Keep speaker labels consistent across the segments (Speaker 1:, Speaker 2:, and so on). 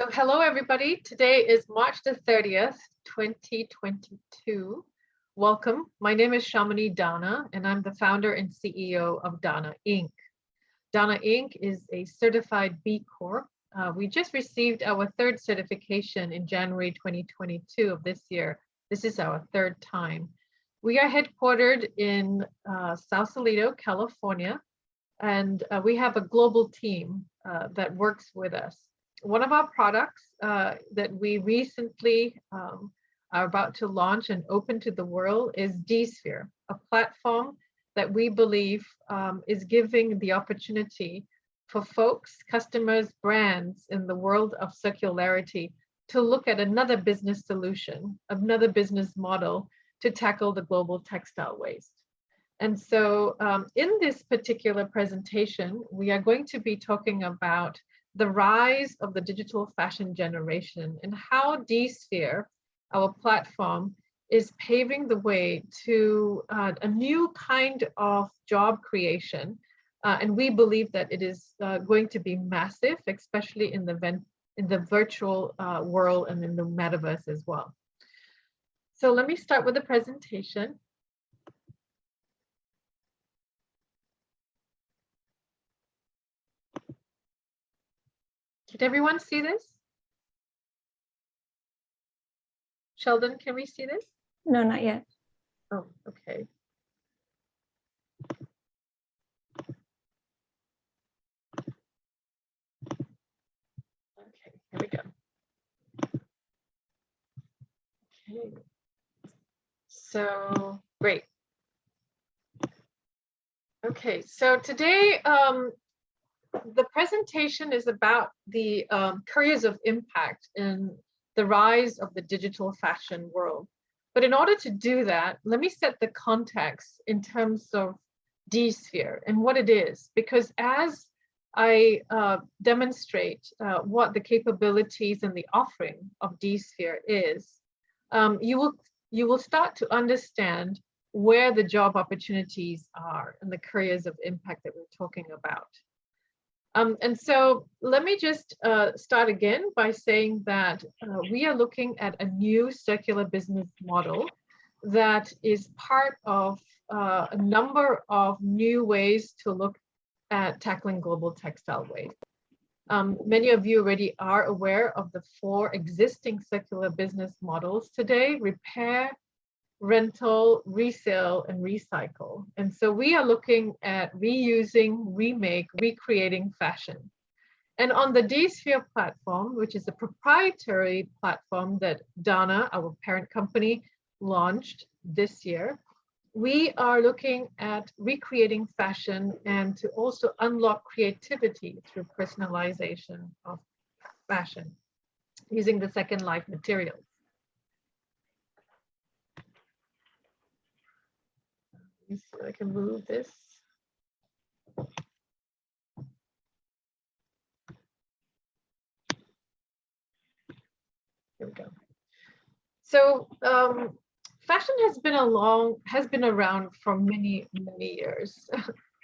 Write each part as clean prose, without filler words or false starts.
Speaker 1: So hello, everybody. Today is March the 30th, 2022. Welcome. My name is Shamini Dana, and I'm the founder and CEO of Dana Inc. Dana Inc. is a certified B Corp. We just received our third certification in January 2022 of this year. This is our third time. We are headquartered in Sausalito, California, and we have a global team that works with us. One of our products that we recently are about to launch and open to the world is Dsphere, a platform that we believe is giving the opportunity for folks, customers, brands in the world of circularity to look at another business solution, another business model to tackle the global textile waste. And so in this particular presentation, we are going to be talking about the rise of the digital fashion generation and how Dsphere, our platform, is paving the way to a new kind of job creation. And we believe that it is going to be massive, especially in the virtual world and in the metaverse as well. So let me start with the presentation. Did everyone see this? Sheldon, can we see this?
Speaker 2: No, not yet.
Speaker 1: Oh, okay. Okay, here we go. Okay. So, great. Okay, so today, the presentation is about the careers of impact in the rise of the digital fashion world. But in order to do that, let me set the context in terms of Dsphere and what it is, because as I demonstrate what the capabilities and the offering of Dsphere is, you will start to understand where the job opportunities are and the careers of impact that we're talking about. And so let me just start again by saying that we are looking at a new circular business model that is part of a number of new ways to look at tackling global textile waste. Many of you already are aware of the 4 existing circular business models today: repair, rental, resale, and recycle. And so we are looking at reusing, remake, recreating fashion. And on the Dsphere platform, which is a proprietary platform that Dana, our parent company, launched this year, we are looking at recreating fashion and to also unlock creativity through personalization of fashion using the second life materials. Let me see if I can move this. Here we go. So fashion has been around for many years,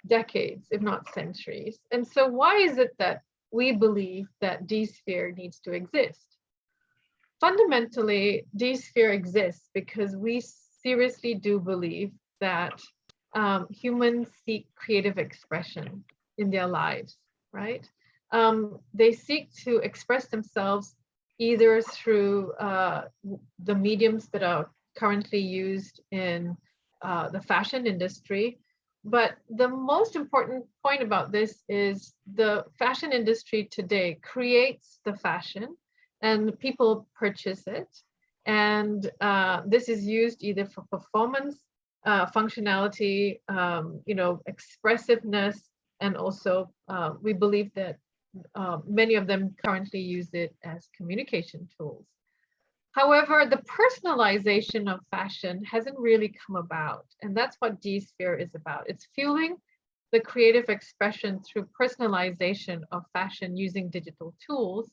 Speaker 1: decades, if not centuries. And so why is it that we believe that Dsphere needs to exist? Fundamentally, Dsphere exists because we seriously do believe that humans seek creative expression in their lives, right? They seek to express themselves either through the mediums that are currently used in the fashion industry. But the most important point about this is the fashion industry today creates the fashion and people purchase it. And this is used either for performance, functionality, expressiveness, and also we believe that many of them currently use it as communication tools. However, the personalization of fashion hasn't really come about, and that's what Dsphere is about. It's fueling the creative expression through personalization of fashion using digital tools.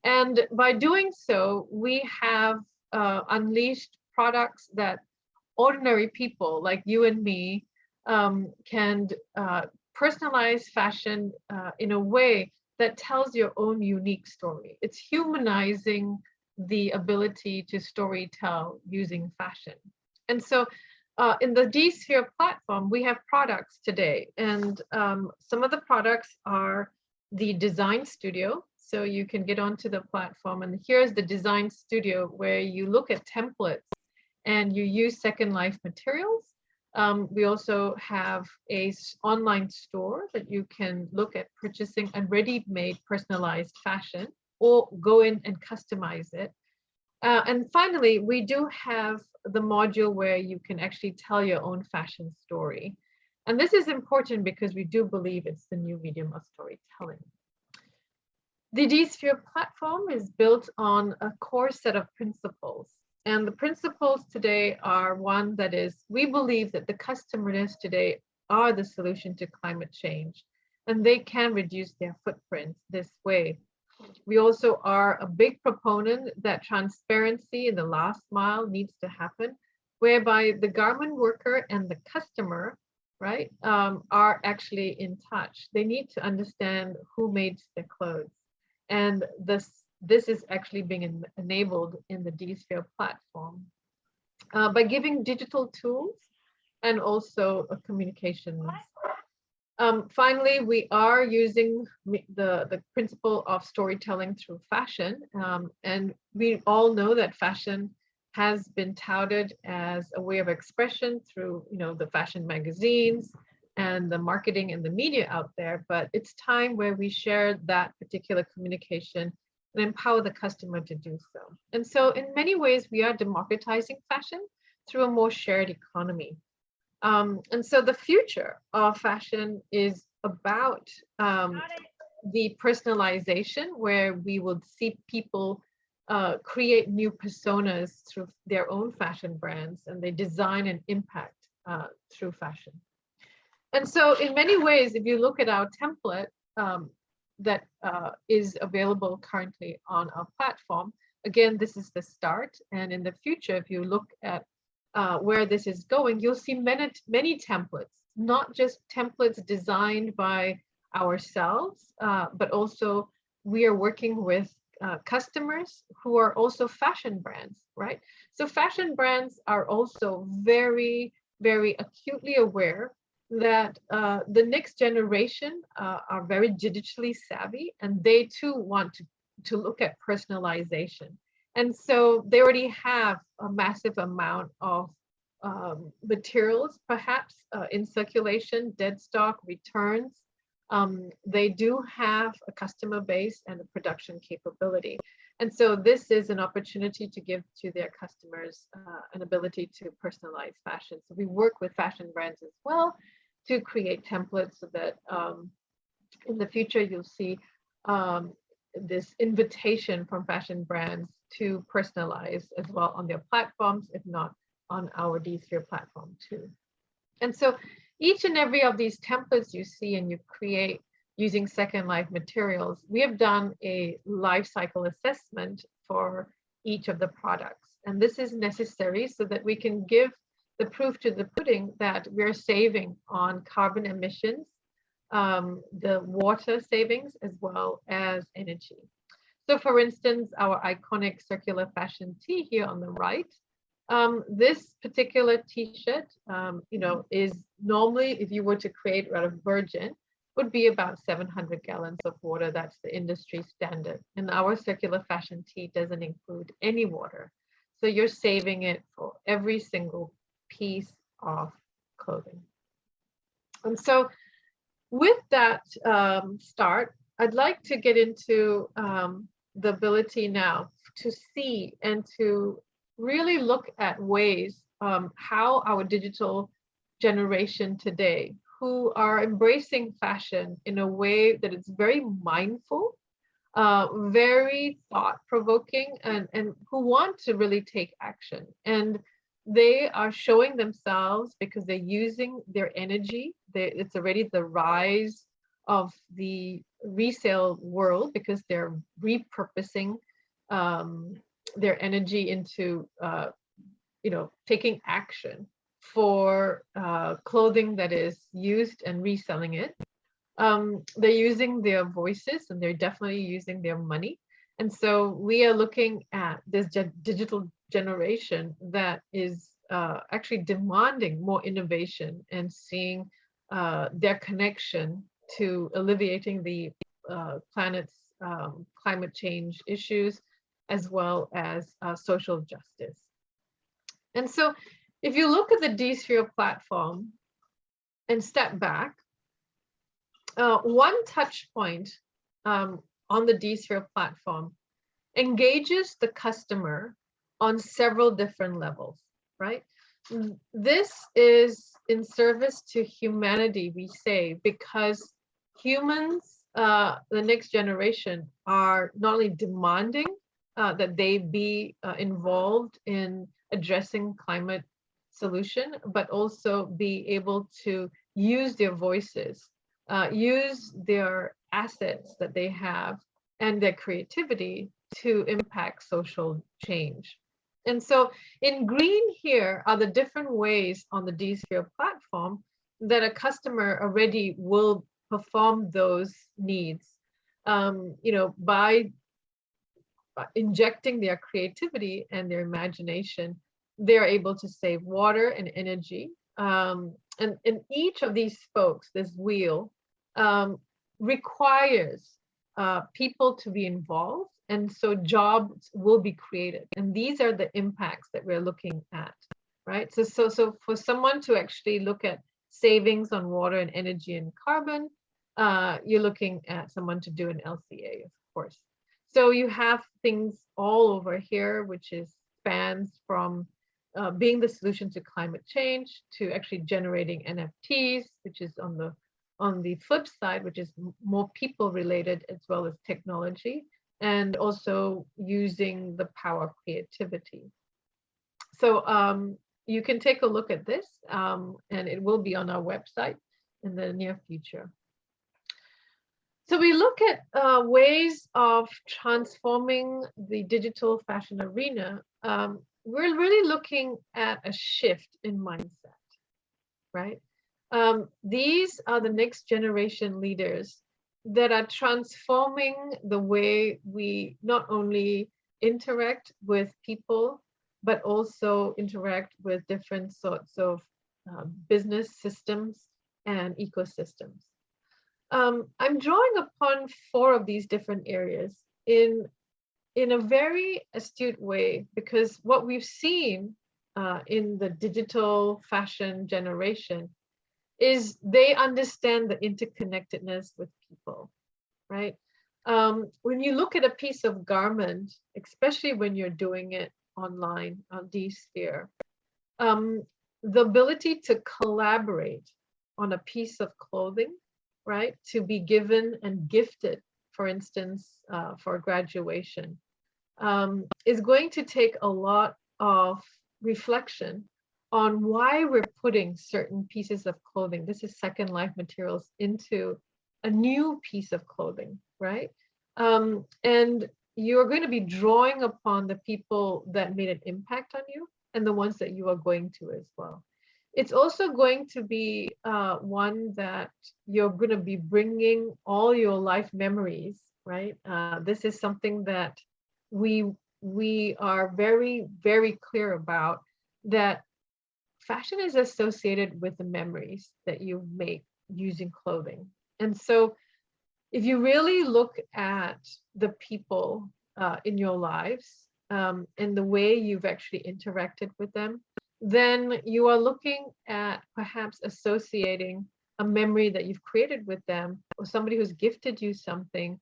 Speaker 1: And by doing so, we have unleashed products that ordinary people like you and me can personalize fashion in a way that tells your own unique story. It's humanizing the ability to story tell using fashion. And so in the Dsphere platform, we have products today, and some of the products are the design studio. So you can get onto the platform, and here's the design studio where you look at templates and you use Second Life materials. We also have a online store that you can look at purchasing a ready-made personalized fashion or go in and customize it. And finally, we do have the module where you can actually tell your own fashion story. And this is important because we do believe it's the new medium of storytelling. The Dsphere platform is built on a core set of principles. And the principles today are one that is, we believe that the customers today are the solution to climate change, and they can reduce their footprint this way. We also are a big proponent that transparency in the last mile needs to happen, whereby the garment worker and the customer, right, are actually in touch. They need to understand who made their clothes. And this is actually being enabled in the Dsphere platform by giving digital tools and also communications. Finally, we are using the principle of storytelling through fashion. And we all know that fashion has been touted as a way of expression through, the fashion magazines and the marketing and the media out there. But it's time where we share that particular communication and empower the customer to do so. And so in many ways, we are democratizing fashion through a more shared economy. And so the future of fashion is about the personalization, where we will see people create new personas through their own fashion brands, and they design and impact through fashion. And so in many ways, if you look at our template that is available currently on our platform, again, this is the start. And in the future, if you look at where this is going, you'll see many templates, not just templates designed by ourselves, but also we are working with customers who are also fashion brands, right? So fashion brands are also very, very acutely aware that the next generation are very digitally savvy, and they too want to look at personalization. And so they already have a massive amount of materials, perhaps in circulation, dead stock, returns. They do have a customer base and a production capability. And so this is an opportunity to give to their customers an ability to personalize fashion. So we work with fashion brands as well to create templates so that in the future you'll see this invitation from fashion brands to personalize as well on their platforms, if not on our Dsphere platform too. And so each and every of these templates you see and you create using Second Life materials, we have done a life cycle assessment for each of the products. And this is necessary so that we can give the proof to the pudding that we're saving on carbon emissions, the water savings, as well as energy. So for instance, our iconic circular fashion tee here on the right, this particular t-shirt, is normally, if you were to create out of virgin, would be about 700 gallons of water. That's the industry standard. And our circular fashion tee doesn't include any water. So you're saving it for every single piece of clothing. And so with that start, I'd like to get into the ability now to see and to really look at ways how our digital generation today, who are embracing fashion in a way that is very mindful, very thought-provoking, and who want to really take action. And they are showing themselves because they're using their energy. It's already the rise of the resale world because they're repurposing their energy into taking action for clothing that is used and reselling it. They're using their voices and they're definitely using their money. And so we are looking at this digital generation that is actually demanding more innovation and seeing their connection to alleviating the planet's climate change issues, as well as social justice. And so if you look at the Dsphere platform and step back, one touch point on the Dsphere platform engages the customer on several different levels, right? This is in service to humanity, we say, because humans, the next generation, are not only demanding that they be involved in addressing climate solution, but also be able to use their voices, use their assets that they have and their creativity to impact social change. And so in green here are the different ways on the Dsphere platform that a customer already will perform those needs, by injecting their creativity and their imagination. They're able to save water and energy. And each of these spokes, this wheel, requires people to be involved. And so jobs will be created. And these are the impacts that we're looking at, right? So for someone to actually look at savings on water and energy and carbon, you're looking at someone to do an LCA, of course. So you have things all over here, which is spans from being the solution to climate change to actually generating NFTs, which is on the flip side, which is more people related as well as technology, and also using the power of creativity. So you can take a look at this, and it will be on our website in the near future. So we look at ways of transforming the digital fashion arena. We're really looking at a shift in mindset, right? These are the next generation leaders that are transforming the way we not only interact with people, but also interact with different sorts of business systems and ecosystems. I'm drawing upon 4 of these different areas in a very astute way, because what we've seen in the digital fashion generation is they understand the interconnectedness with people, right? When you look at a piece of garment, especially when you're doing it online on Dsphere, the ability to collaborate on a piece of clothing, right, to be given and gifted, for instance, for graduation, is going to take a lot of reflection on why we're putting certain pieces of clothing, this is second life materials, into a new piece of clothing, right? And you're going to be drawing upon the people that made an impact on you and the ones that you are going to as well. It's also going to be one that you're going to be bringing all your life memories, right? This is something that we are very, very clear about, that fashion is associated with the memories that you make using clothing. And so if you really look at the people in your lives and the way you've actually interacted with them, then you are looking at perhaps associating a memory that you've created with them, or somebody who's gifted you something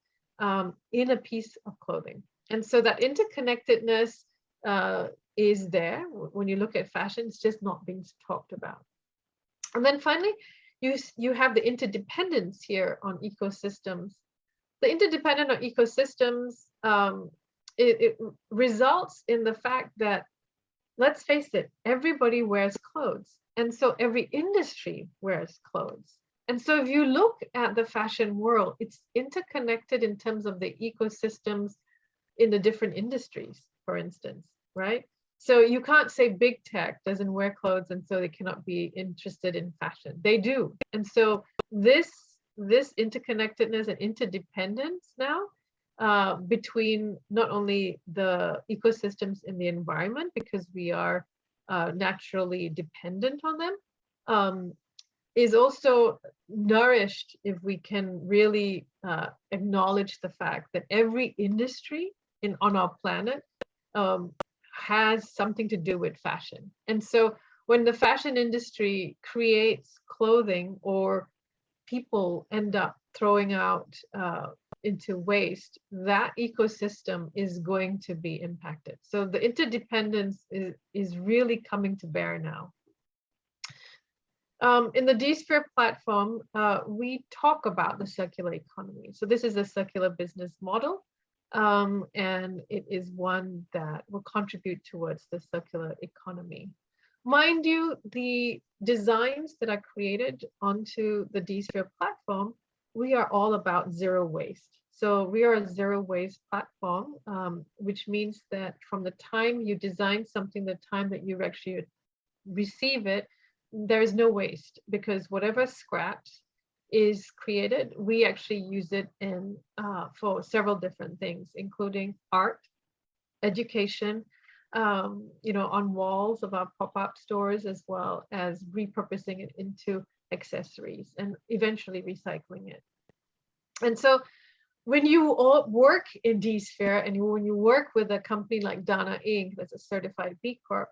Speaker 1: in a piece of clothing. And so that interconnectedness is there. When you look at fashion, it's just not being talked about. And then finally, you have the interdependence here on ecosystems. The interdependent on ecosystems, it results in the fact that, let's face it, everybody wears clothes. And so every industry wears clothes. And so if you look at the fashion world, it's interconnected in terms of the ecosystems in the different industries, for instance, right? So you can't say big tech doesn't wear clothes and so they cannot be interested in fashion. They do. And so this this interconnectedness and interdependence now between not only the ecosystems in the environment, because we are naturally dependent on them, is also nourished if we can really acknowledge the fact that every industry on our planet has something to do with fashion. And so when the fashion industry creates clothing, or people end up throwing out into waste, that ecosystem is going to be impacted. So the interdependence is really coming to bear now. In the Dsphere platform, we talk about the circular economy. So this is a circular business model, and it is one that will contribute towards the circular economy. Mind you, the designs that are created onto the Dsphere platform, we are all about zero waste. So we are a zero waste platform, which means that from the time you design something, the time that you actually receive it, there is no waste, because whatever scraps is created, we actually use it in for several different things, including art, education, on walls of our pop-up stores, as well as repurposing it into accessories and eventually recycling it. And so when you all work in Dsphere, and when you work with a company like Dana Inc., that's a certified B Corp,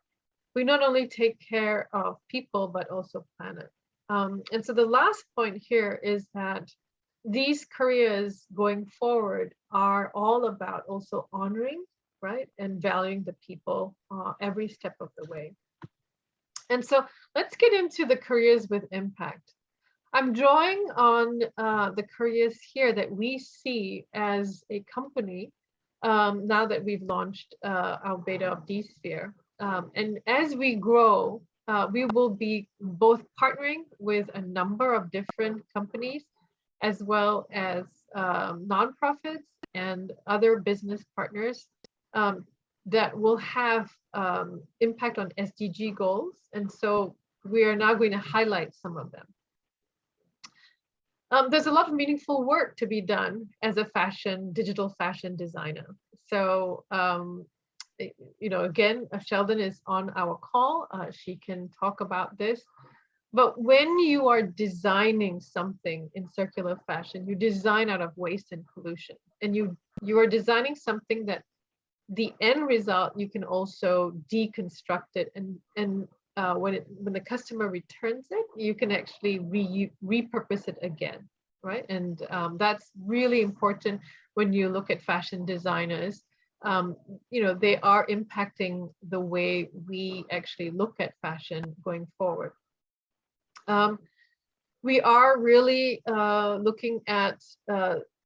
Speaker 1: we not only take care of people, but also planet. And so the last point here is that these careers going forward are all about also honoring, right, and valuing the people every step of the way. And so let's get into the careers with impact. I'm drawing on the careers here that we see as a company now that we've launched our beta of Dsphere. And as we grow, we will be both partnering with a number of different companies, as well as nonprofits and other business partners that will have impact on SDG goals. And so we are now going to highlight some of them. There's a lot of meaningful work to be done as a digital fashion designer. So, again, Sheldon is on our call. She can talk about this. But when you are designing something in circular fashion, you design out of waste and pollution. And you are designing something that the end result, you can also deconstruct it. And when the customer returns it, you can actually repurpose it again, right? And that's really important when you look at fashion designers. They are impacting the way we actually look at fashion going forward. We are really looking at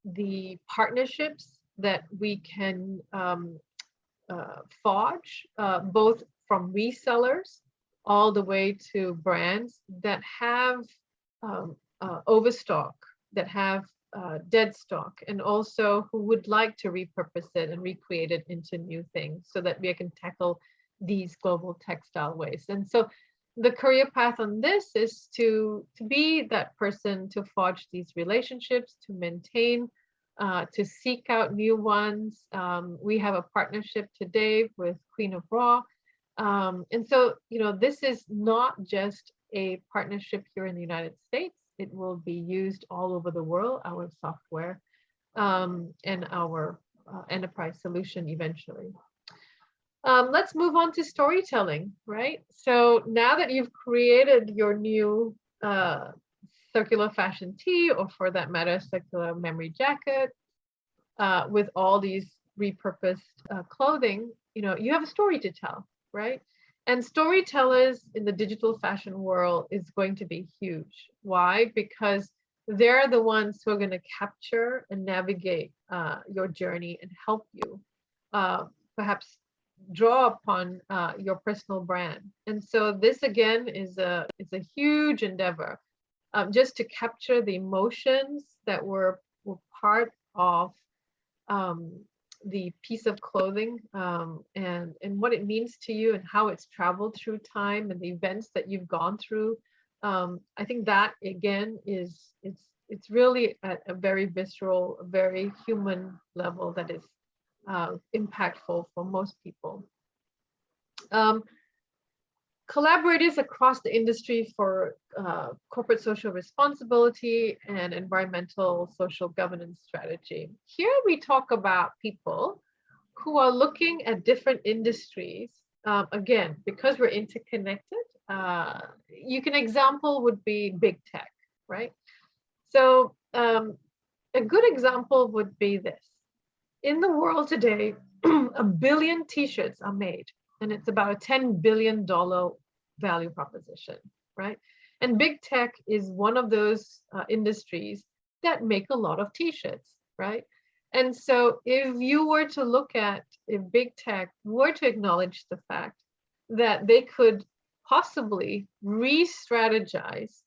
Speaker 1: the partnerships that we can forge, both from resellers all the way to brands that have overstock, that have dead stock, and also who would like to repurpose it and recreate it into new things, so that we can tackle these global textile wastes. And so the career path on this is to be that person to forge these relationships, to maintain, to seek out new ones. We have a partnership today with Queen of Raw. And so, this is not just a partnership here in the United States. It will be used all over the world, our software and our enterprise solution eventually. Let's move on to storytelling, right? So now that you've created your new circular fashion tee, or for that matter, circular memory jacket, with all these repurposed clothing, you have a story to tell, right? And storytellers in the digital fashion world is going to be huge. Why? Because they're the ones who are going to capture and navigate your journey and help you perhaps draw upon your personal brand. And so this again is a huge endeavor, just to capture the emotions that were part of the piece of clothing, and what it means to you, and how it's traveled through time, and the events that you've gone through I think that again is it's really at a very visceral, a very human level that is impactful for most people. Collaborators across the industry for corporate social responsibility and environmental social governance strategy. Here we talk about people who are looking at different industries. Again, because we're interconnected, example would be big tech, right? So a good example would be this. In the world today, 1 billion t-shirts are made, and it's about a $10 billion value proposition, right? And big tech is one of those industries that make a lot of t-shirts, right? And so if you were to look at, if big tech were to acknowledge the fact that they could possibly re-strategize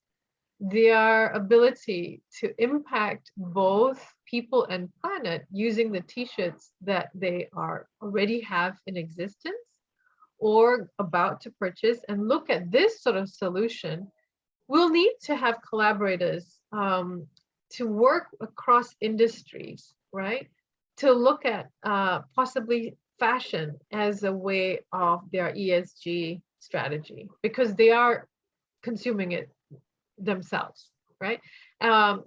Speaker 1: their ability to impact both people and planet using the t-shirts that they are already have in existence or about to purchase, and look at this sort of solution, we'll need to have collaborators to work across industries, right? To look at possibly fashion as a way of their ESG strategy, because they are consuming it themselves, right?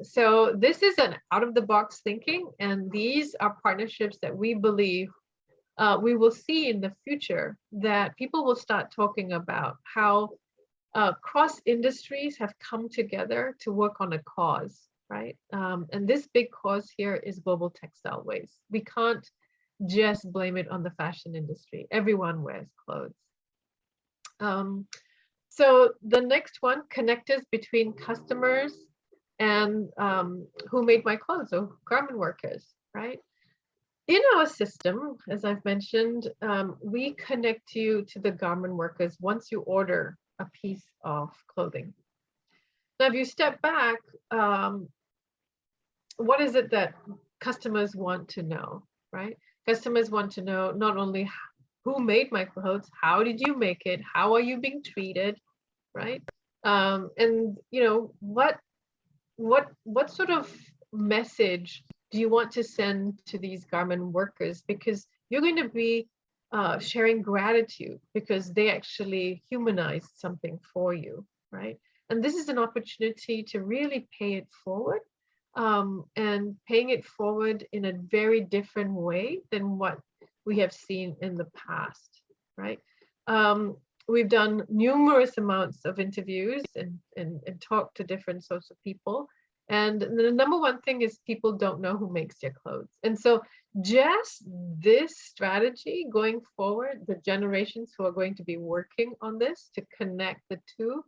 Speaker 1: So this is an out-of-the-box thinking, and these are partnerships that we believe we will see in the future, that people will start talking about how cross industries have come together to work on a cause, right? And this big cause here is global textile waste. We can't just blame it on the fashion industry. Everyone wears clothes. So the next one, connectors between customers and who made my clothes, so garment workers, right? In our system, as I've mentioned, we connect you to the garment workers once you order a piece of clothing. Now, if you step back, what is it that customers want to know, right? Customers want to know not only who made my clothes, how did you make it, how are you being treated, right? And what sort of message do you want to send to these garment workers? Because you're going to be sharing gratitude because they actually humanized something for you, right? And this is an opportunity to really pay it forward, and paying it forward in a very different way than what we have seen in the past, right? We've done numerous amounts of interviews and talked to different sorts of people. And the number one thing is people don't know who makes their clothes. And so just this strategy going forward, the generations who are going to be working on this to connect the two,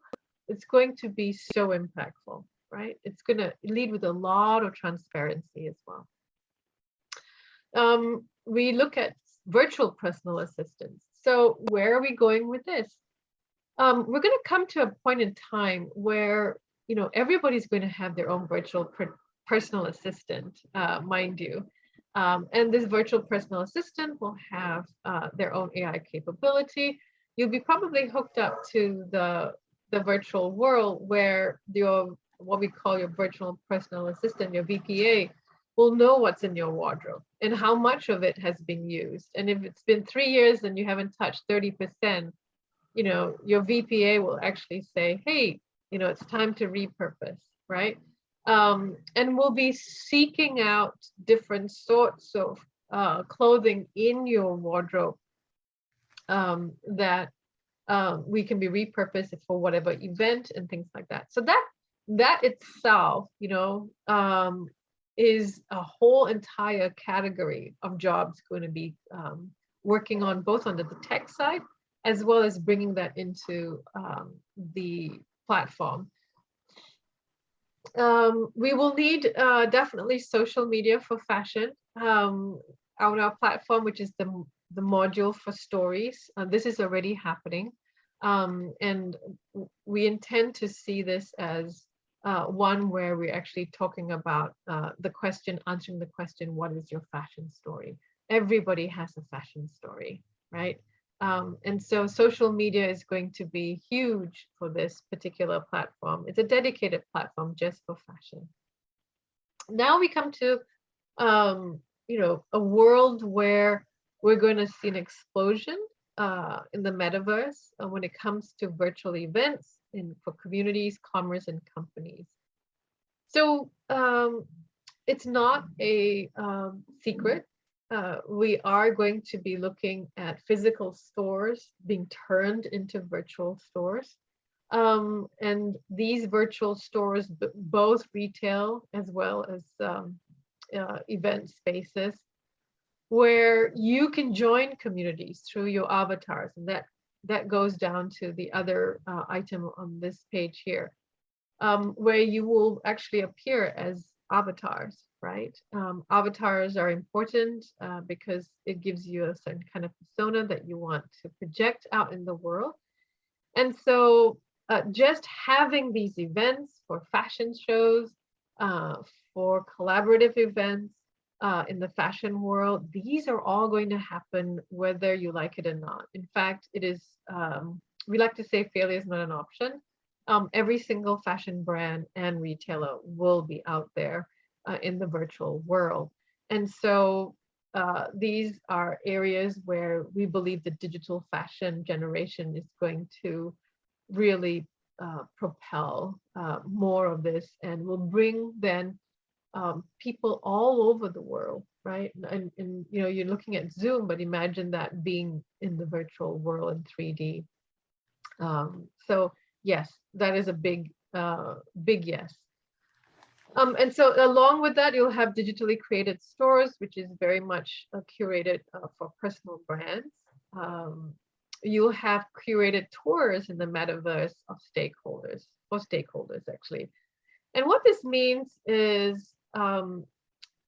Speaker 1: it's going to be so impactful, right? It's going to lead with a lot of transparency as well. We look at virtual personal assistants. So where are we going with this? We're going to come to a point in time where everybody's going to have their own virtual personal assistant, mind you. And this virtual personal assistant will have their own AI capability. You'll be probably hooked up to the virtual world where what we call your virtual personal assistant, your VPA, will know what's in your wardrobe and how much of it has been used. And if it's been 3 years and you haven't touched 30%, your VPA will actually say, hey, it's time to repurpose, right? And we'll be seeking out different sorts of clothing in your wardrobe that we can be repurposed for whatever event and things like that. So that itself, is a whole entire category of jobs going to be working on both under the tech side as well as bringing that into the platform. We will need definitely social media for fashion on our platform, which is the module for stories. This is already happening. And we intend to see this as one where we're actually talking about answering the question, what is your fashion story? Everybody has a fashion story, right? And so social media is going to be huge for this particular platform. It's a dedicated platform just for fashion. Now we come to a world where we're going to see an explosion in the metaverse when it comes to virtual events for communities, commerce, and companies. So it's not a secret. We are going to be looking at physical stores being turned into virtual stores. And these virtual stores, both retail as well as event spaces, where you can join communities through your avatars. And that goes down to the other item on this page here, where you will actually appear as avatars, right? Avatars are important because it gives you a certain kind of persona that you want to project out in the world. And so just having these events for fashion shows, for collaborative events in the fashion world, these are all going to happen whether you like it or not. In fact, it is, we like to say failure is not an option. Every single fashion brand and retailer will be out there in the virtual world. And so these are areas where we believe the digital fashion generation is going to really propel more of this, and will bring then people all over the world, right? And you're looking at Zoom, but imagine that being in the virtual world in 3D. So yes, that is a big yes. And so along with that, you'll have digitally created stores, which is very much curated for personal brands. You'll have curated tours in the metaverse of stakeholders, actually. And what this means is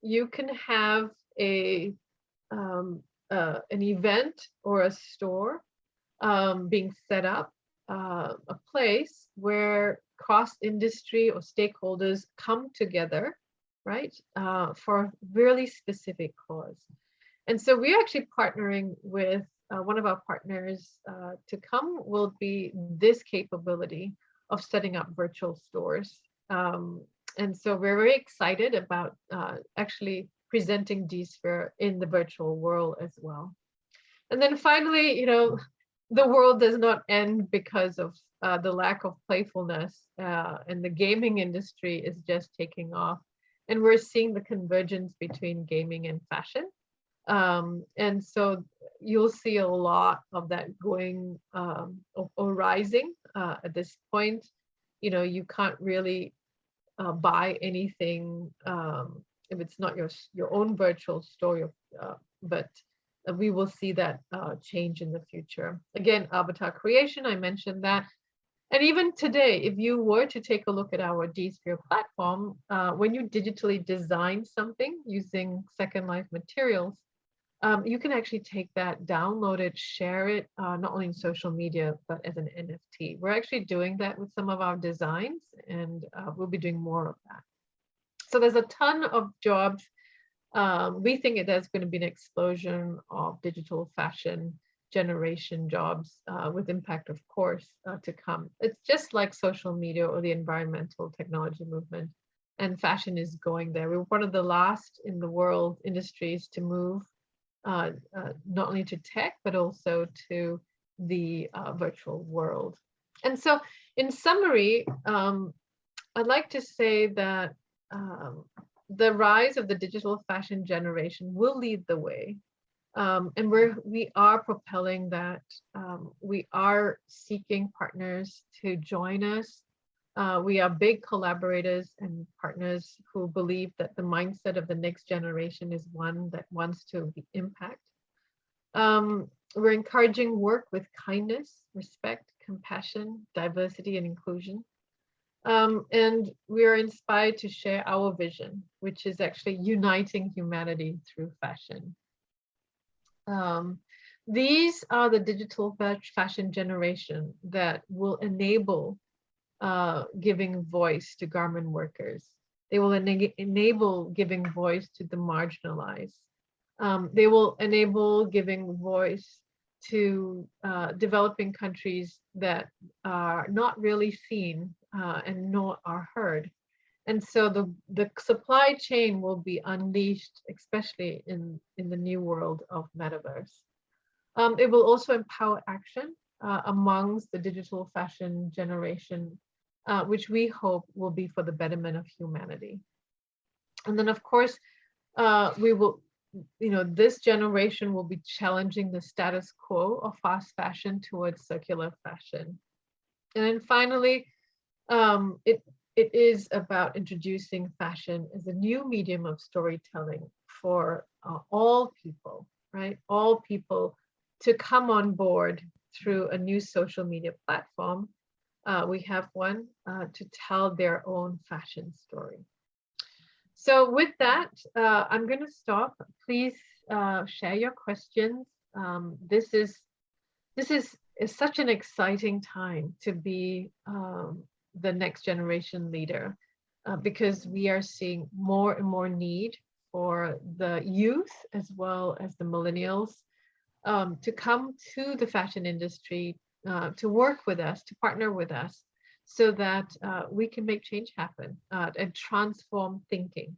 Speaker 1: you can have an event or a store being set up, a place where cross-industry or stakeholders come together, right, for a really specific cause. And so we're actually partnering with one of our partners to come will be this capability of setting up virtual stores. And so we're very excited about actually presenting Dsphere in the virtual world as well. And then finally, the world does not end because of the lack of playfulness, and the gaming industry is just taking off. And we're seeing the convergence between gaming and fashion. And so you'll see a lot of that going or rising at this point. You can't really buy anything if it's not your own virtual store, but we will see that change in the future. Again, avatar creation, I mentioned that. And even today, if you were to take a look at our Dsphere platform, when you digitally design something using Second Life materials, you can actually take that, download it, share it, not only in social media, but as an NFT. We're actually doing that with some of our designs, and we'll be doing more of that. So there's a ton of jobs. We think there's going to be an explosion of digital fashion generation jobs with impact, of course, to come. It's just like social media or the environmental technology movement, and fashion is going there. We're one of the last in the world industries to move not only to tech, but also to the virtual world. And so in summary, I'd like to say that the rise of the digital fashion generation will lead the way. And we are propelling that. We are seeking partners to join us. We are big collaborators and partners who believe that the mindset of the next generation is one that wants to impact. We're encouraging work with kindness, respect, compassion, diversity, and inclusion. And we are inspired to share our vision, which is actually uniting humanity through fashion. These are the digital fashion generation that will enable giving voice to garment workers. They will enable giving voice to the marginalized. They will enable giving voice to developing countries that are not really seen and nor are heard. And so the supply chain will be unleashed, especially in the new world of metaverse. It will also empower action amongst the digital fashion generation, which we hope will be for the betterment of humanity. And then, of course, we will, this generation will be challenging the status quo of fast fashion towards circular fashion. And then finally, it is about introducing fashion as a new medium of storytelling for all people, right? All people to come on board through a new social media platform. We have one to tell their own fashion story. So with that, I'm going to stop. Please share your questions. This is such an exciting time to be the next generation leader because we are seeing more and more need for the youth as well as the millennials to come to the fashion industry, to work with us, to partner with us, so that we can make change happen and transform thinking.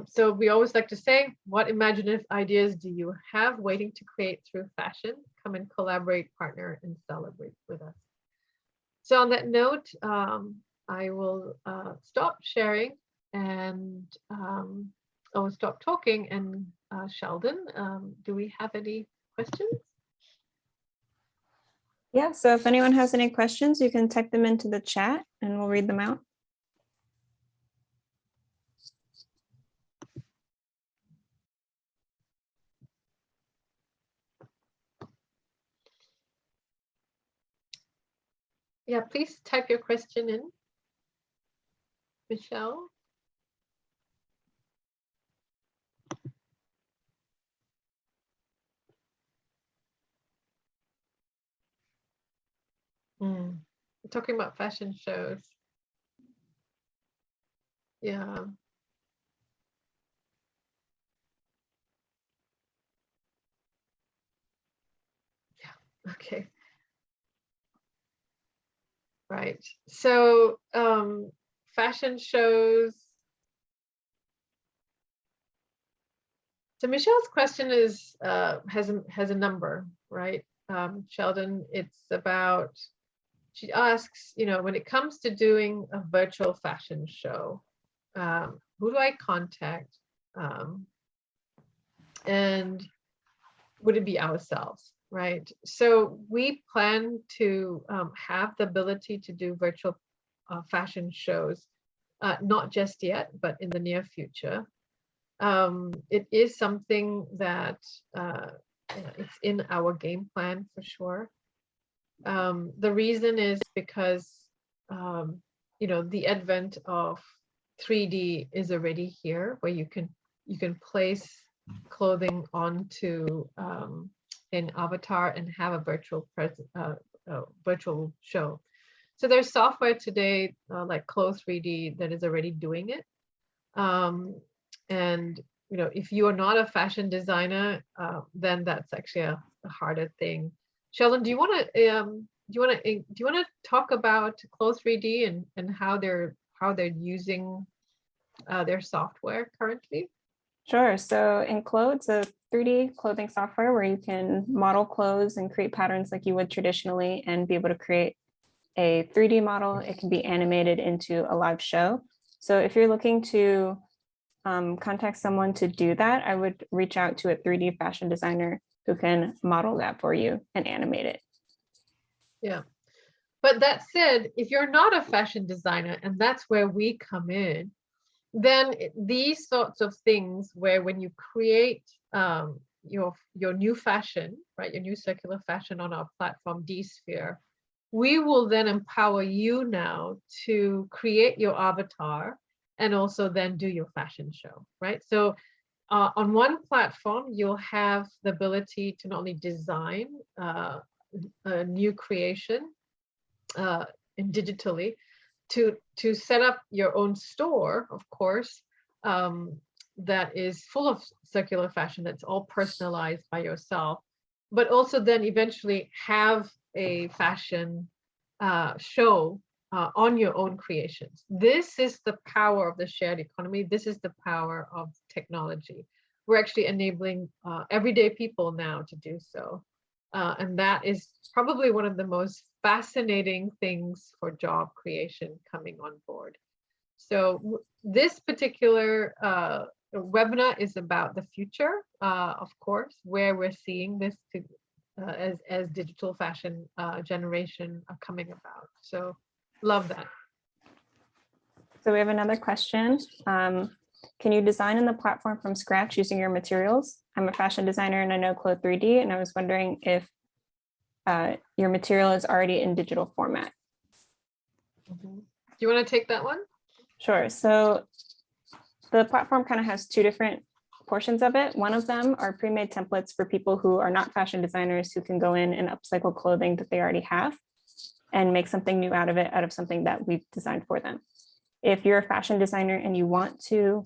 Speaker 1: So we always like to say, what imaginative ideas do you have waiting to create through fashion? Come and collaborate, partner, and celebrate with us. So on that note, I will stop sharing and I will stop talking. And Sheldon, do we have any questions?
Speaker 2: Yeah, so if anyone has any questions, you can type them into the chat and we'll read them out.
Speaker 1: Yeah, please type your question in, Michelle. We're talking about fashion shows. Yeah. Yeah, okay. Right. So fashion shows. So Michelle's question is has a number, right? Sheldon, it's about, she asks, when it comes to doing a virtual fashion show, who do I contact? And would it be ourselves, right? So we plan to have the ability to do virtual fashion shows, not just yet, but in the near future. It is something that it's in our game plan for sure. The reason is because the advent of 3D is already here, where you can place clothing onto an avatar and have a virtual show. So there's software today like Clo3D that is already doing it. And if you are not a fashion designer, then that's actually a harder thing. Sheldon, do you want to talk about Clo3D and how they're using their software currently?
Speaker 2: Sure. So in Clo, it's a 3D clothing software where you can model clothes and create patterns like you would traditionally and be able to create a 3D model. It can be animated into a live show. So if you're looking to contact someone to do that, I would reach out to a 3D fashion designer who can model that for you and animate it.
Speaker 1: Yeah. But that said, if you're not a fashion designer, and that's where we come in, then these sorts of things where when you create your new fashion, right, your new circular fashion on our platform, Dsphere, we will then empower you now to create your avatar and also then do your fashion show, right? So on one platform, you'll have the ability to not only design a new creation digitally, to set up your own store, of course, that is full of circular fashion, that's all personalized by yourself. but also then eventually have a fashion show on your own creations. This is the power of the shared economy. This is the power of technology. We're actually enabling everyday people now to do so. And that is probably one of the most fascinating things for job creation coming on board. So this particular webinar is about the future, of course, where we're seeing this as digital fashion generation coming about. So love that.
Speaker 2: So we have another question. Can you design in the platform from scratch using your materials? I'm a fashion designer and I know Clothes 3D, and I was wondering if your material is already in digital format.
Speaker 1: Do you want to take that one?
Speaker 2: Sure. So the platform kind of has two different portions of it. One of them are pre-made templates for people who are not fashion designers, who can go in and upcycle clothing that they already have and make something new out of it, out of something that we've designed for them. If you're a fashion designer and you want to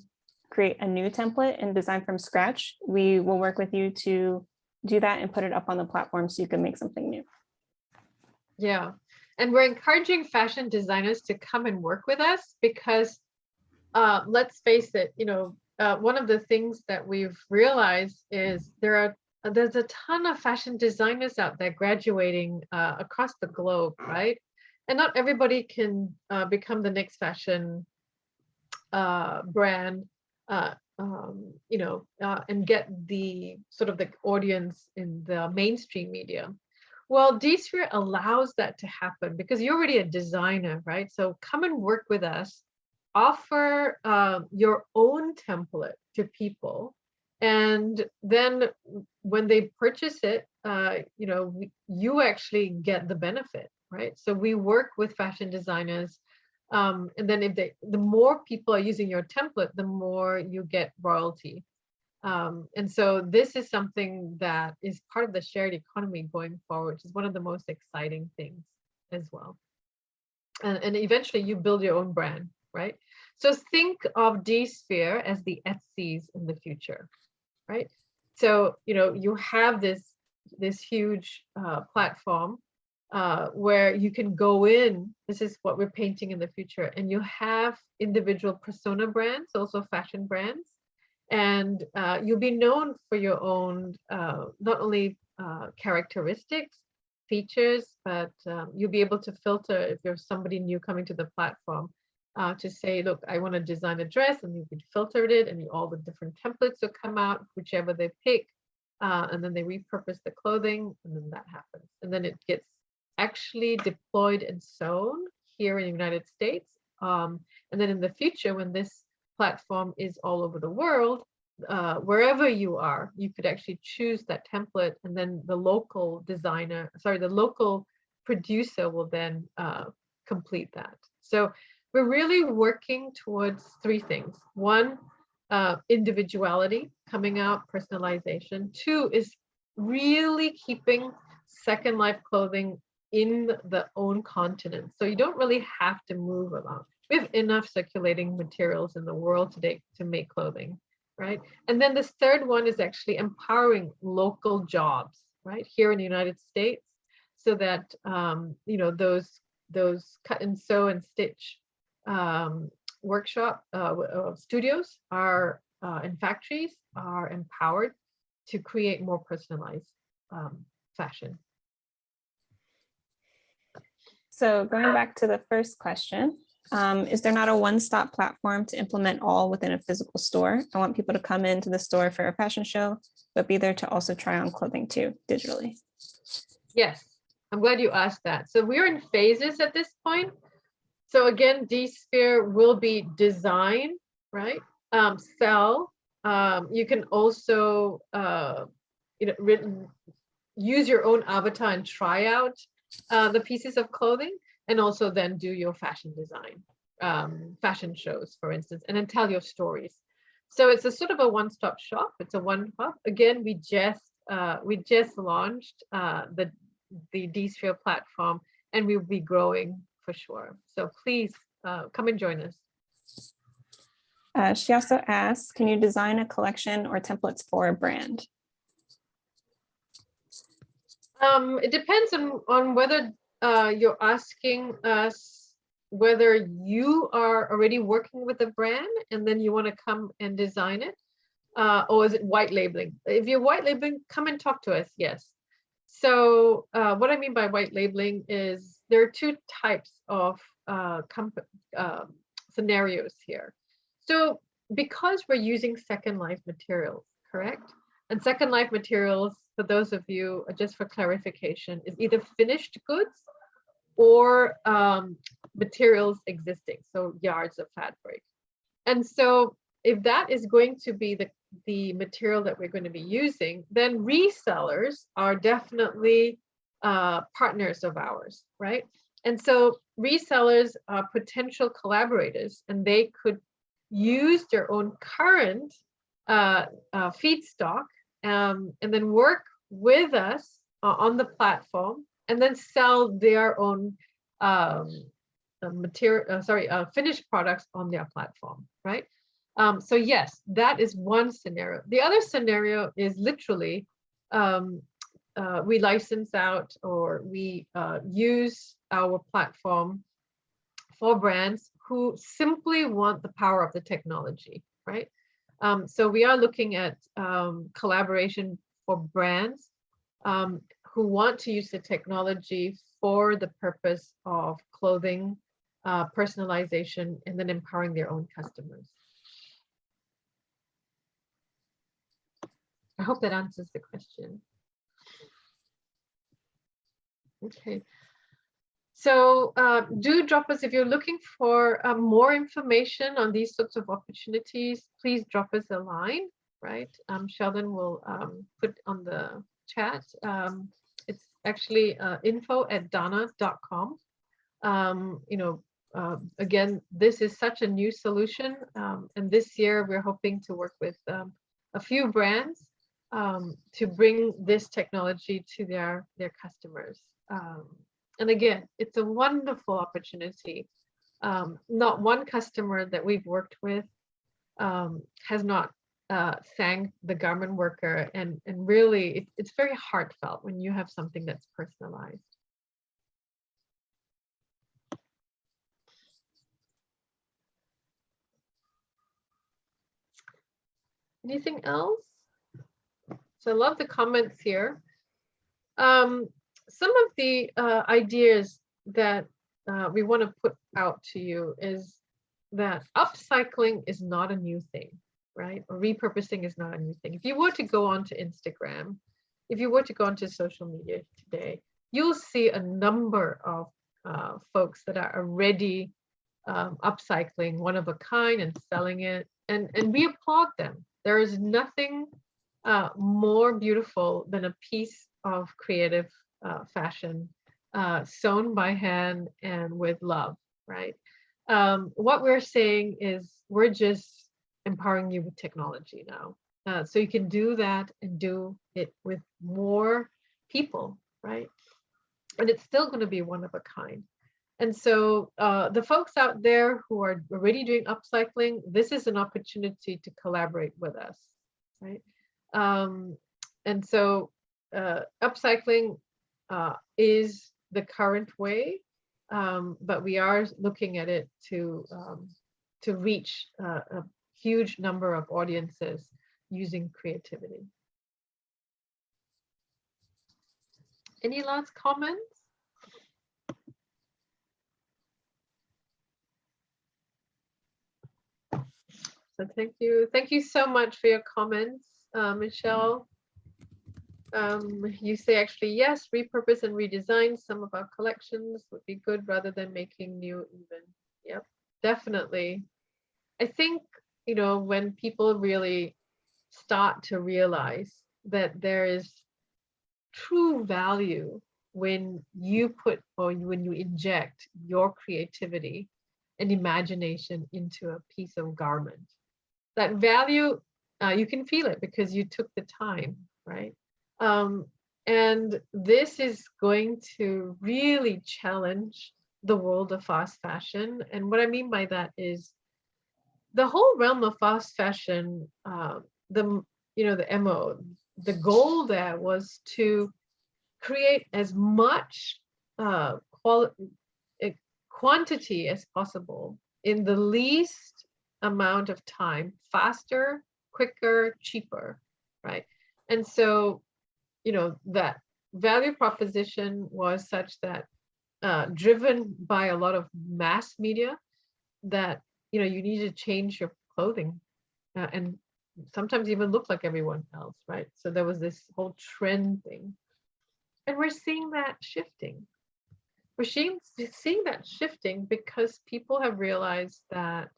Speaker 2: create a new template and design from scratch, we will work with you to do that and put it up on the platform so you can make something new.
Speaker 1: Yeah, and we're encouraging fashion designers to come and work with us because let's face it, one of the things that we've realized is there's a ton of fashion designers out there graduating across the globe, right? And not everybody can become the next fashion brand, and get the sort of the audience in the mainstream media. Well, Dsphere allows that to happen because you're already a designer, right? So come and work with us, offer your own template to people, and then when they purchase it, you actually get the benefit, right? So we work with fashion designers, and then the more people are using your template, the more you get royalty. And so this is something that is part of the shared economy going forward, which is one of the most exciting things as well. And eventually you build your own brand, right? So think of Dsphere as the Etsy's in the future, right? So, you have this huge platform where you can go in. This is what we're painting in the future. And you have individual persona brands, also fashion brands. And you'll be known for your own, not only characteristics, features, but you'll be able to filter if there's somebody new coming to the platform to say, look, I want to design a dress, and you could filter it, and all the different templates will come out, whichever they pick, and then they repurpose the clothing, and then that happens. And then it gets actually deployed and sewn here in the United States. And then in the future, when this platform is all over the world, wherever you are, you could actually choose that template, and then the local producer will then complete that. So we're really working towards three things. One, individuality coming out, personalization. Two is really keeping Second Life clothing in the own continent. So you don't really have to move around. We have enough circulating materials in the world today to make clothing, right? And then this third one is actually empowering local jobs, right, here in the United States, so that those cut and sew and stitch workshop studios are and factories are empowered to create more personalized fashion.
Speaker 2: So going back to the first question, is there not a one-stop platform to implement all within a physical store? I want people to come into the store for a fashion show, but be there to also try on clothing too, digitally.
Speaker 1: Yes, I'm glad you asked that. So we're in phases at this point. So again, Dsphere will be design, right? Sell. You can also use your own avatar and try out the pieces of clothing, and also then do your fashion design, fashion shows, for instance, and then tell your stories. So it's a sort of a one-stop shop. It's a one hub. Again, we just launched the Dsphere platform, and we'll be growing for sure. So please come and join us.
Speaker 2: She also asks, can you design a collection or templates for a brand?
Speaker 1: It depends on whether you're asking us whether you are already working with a brand and then you want to come and design it, or is it white labeling? If you're white labeling, come and talk to us. Yes. So what I mean by white labeling is there are two types of scenarios here. So because we're using Second Life materials, correct? And Second Life materials, for those of you, just for clarification, is either finished goods or materials existing, so yards of fabric. And so if that is going to be the material that we're going to be using, then resellers are definitely partners of ours, right? And so resellers are potential collaborators, and they could use their own current feedstock and then work with us on the platform and then sell their own finished products on their platform, right? So yes, that is one scenario. The other scenario is literally we license out or we use our platform for brands who simply want the power of the technology, right? So we are looking at collaboration for brands who want to use the technology for the purpose of clothing, personalization, and then empowering their own customers. I hope that answers the question. Okay. So do drop us, if you're looking for more information on these sorts of opportunities, please drop us a line, right? Sheldon will put on the chat. It's actually info@dana.com. Again, this is such a new solution. And this year we're hoping to work with a few brands to bring this technology to their customers. And again, it's a wonderful opportunity. Not one customer that we've worked with has not thanked the garment worker, and really it's very heartfelt when you have something that's personalized. Anything else? So I love the comments here. Some of the ideas that we want to put out to you is that upcycling is not a new thing, right? Or repurposing is not a new thing. If you were to go onto Instagram, if you were to go onto social media today, you'll see a number of folks that are already upcycling one of a kind and selling it, and we applaud them. There is nothing more beautiful than a piece of creative fashion sewn by hand and with love, right? What we're saying is we're just empowering you with technology now. So you can do that and do it with more people, right? And it's still going to be one of a kind. And so the folks out there who are already doing upcycling, this is an opportunity to collaborate with us, right? And so upcycling is the current way, but we are looking at it to reach a huge number of audiences using creativity. Any last comments? So thank you so much for your comments, Michelle. You say actually, yes, repurpose and redesign some of our collections would be good rather than making new even. Yep, definitely. I think, when people really start to realize that there is true value when you put or when you inject your creativity and imagination into a piece of garment, that value, you can feel it because you took the time, right? And this is going to really challenge the world of fast fashion. And what I mean by that is the whole realm of fast fashion, the MO, the goal there was to create as much quantity as possible in the least amount of time, faster, quicker, cheaper, right? And so, that value proposition was such that driven by a lot of mass media, that you need to change your clothing and sometimes even look like everyone else, right? So there was this whole trend thing, and we're seeing that shifting. We're seeing that shifting because people have realized that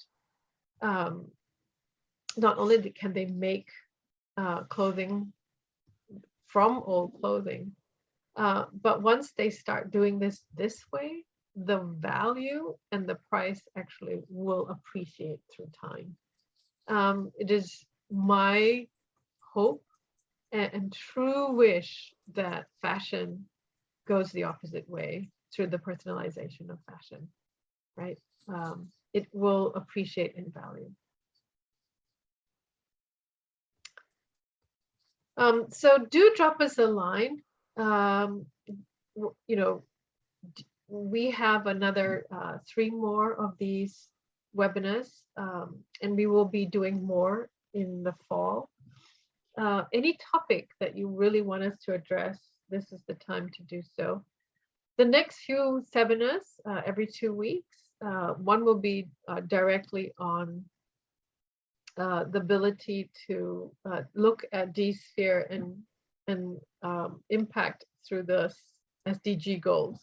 Speaker 1: not only can they make clothing from old clothing, but once they start doing this way, the value and the price actually will appreciate through time. It is my hope and true wish that fashion goes the opposite way through the personalization of fashion, right? It will appreciate in value. So do drop us a line. We have another 3 more of these webinars, and we will be doing more in the fall. Any topic that you really want us to address, this is the time to do so. The next few seminars, every 2 weeks, one will be directly on the ability to look at Dsphere and impact through the SDG goals,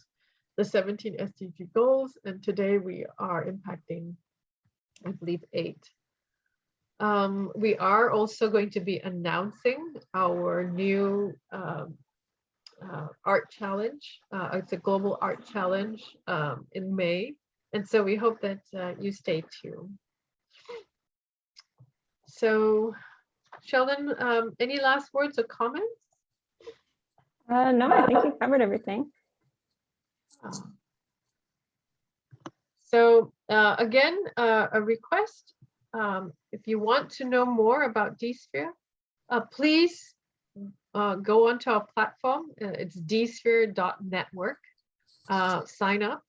Speaker 1: the 17 SDG goals. And today we are impacting, I believe, 8. We are also going to be announcing our new art challenge. It's a global art challenge in May. And so we hope that you stay tuned. So Sheldon, any last words or comments?
Speaker 2: No, I think you covered everything.
Speaker 1: So again, a request, if you want to know more about Dsphere, please go onto our platform. It's dsphere.network. Sign up.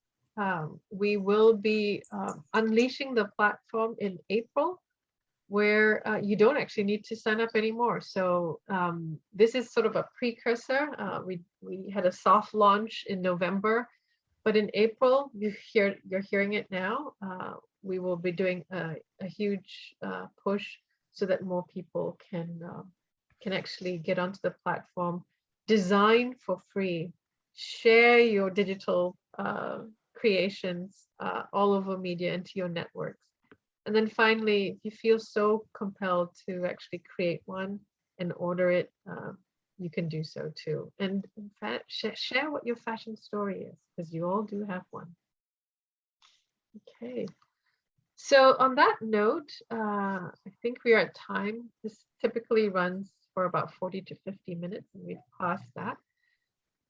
Speaker 1: We will be unleashing the platform in April, where you don't actually need to sign up anymore. So this is sort of a precursor. We had a soft launch in November, but in April, you're hearing it now. We will be doing a huge push so that more people can actually get onto the platform, design for free, share your digital creations all over media into your networks. And then finally, if you feel so compelled to actually create one and order it, you can do so too. And in fact, share what your fashion story is, because you all do have one. Okay. So on that note, I think we are at time. This typically runs for about 40 to 50 minutes, and we've passed that.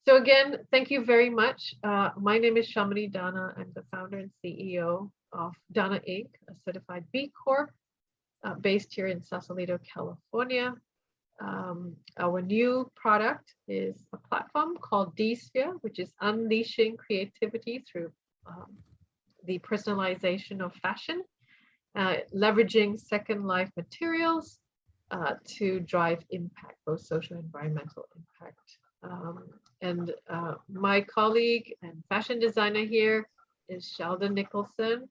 Speaker 1: So again, thank you very much. My name is Shamini Dana. I'm the founder and CEO of Dana Inc., a certified B Corp, based here in Sausalito, California. Our new product is a platform called Dsphere, which is unleashing creativity through the personalization of fashion, leveraging second life materials to drive impact, both social and environmental impact. And my colleague and fashion designer here is Sheldon Nicholson.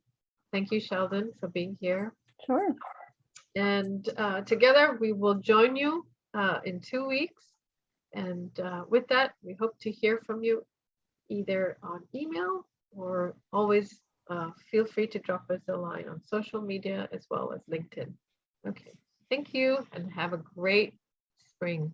Speaker 1: Thank you, Sheldon, for being here.
Speaker 2: Sure.
Speaker 1: And together we will join you in 2 weeks. And with that, we hope to hear from you either on email or always feel free to drop us a line on social media as well as LinkedIn. Okay, thank you and have a great spring.